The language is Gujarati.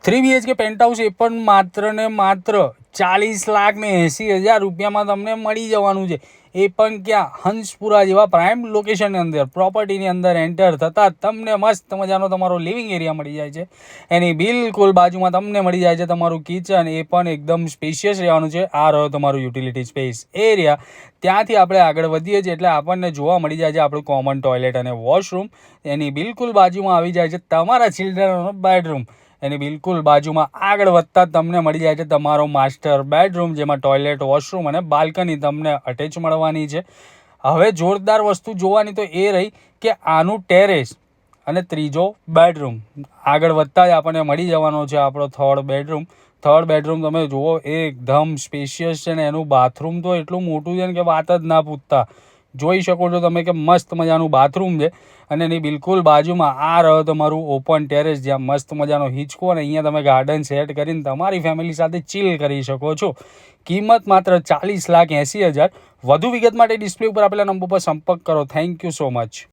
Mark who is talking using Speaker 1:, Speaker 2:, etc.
Speaker 1: 3 BHK પેન્ટ હાઉસ એ પણ માત્ર ને માત્ર 40,80,000 રૂપિયામાં તમને મળી જવાનું છે. એ પણ ક્યાં? હંસપુરા જેવા પ્રાઇમ લોકેશનની અંદર પ્રોપર્ટીની અંદર એન્ટર થતાં તમને મસ્ત મજાનો તમારો લિવિંગ એરિયા મળી જાય છે. એની બિલકુલ બાજુમાં તમને મળી જાય છે તમારું કિચન, એ પણ એકદમ સ્પેશિયસ રહેવાનું છે. આ રહ્યો તમારું યુટિલિટી સ્પેસ એરિયા. ત્યાંથી આપણે આગળ વધીએ છીએ એટલે આપણને જોવા મળી જાય છે આપણું કોમન ટોયલેટ અને વોશરૂમ. એની બિલકુલ બાજુમાં આવી જાય છે તમારા ચિલ્ડ્રનનો બેડરૂમ. એની બિલકુલ બાજુમાં આગળ વધતા તમને મળી જાય છે તમારો માસ્ટર બેડરૂમ, જેમાં ટોયલેટ, વોશરૂમ અને બાલ્કની તમને અટેચ મળવાની છે. હવે જોરદાર વસ્તુ જોવાની તો એ રહી કે આનું ટેરેસ અને ત્રીજો બેડરૂમ. આગળ વધતા જ આપણને મળી જવાનો છે આપણો થર્ડ બેડરૂમ. થર્ડ બેડરૂમ તમે જુઓ, એકદમ સ્પેશિયસ છે ને એનું બાથરૂમ તો એટલું મોટું છે ને કે વાત જ ના પૂછતા. જોઈ શકો છો તમે કે મસ્ત મજાનું બાથરૂમ છે. અને એની બિલકુલ બાજુમાં આ રહ્યો તમારું ઓપન ટેરેસ, જ્યાં મસ્ત મજાનો હિંચકો અને અહીંયા તમે ગાર્ડન સેટ કરીને તમારી ફેમિલી સાથે ચીલ કરી શકો છો. કિંમત માત્ર 40,80,000. વધુ વિગત માટે ડિસ્પ્લે ઉપર આપેલા નંબર પર સંપર્ક કરો. Thank you so much.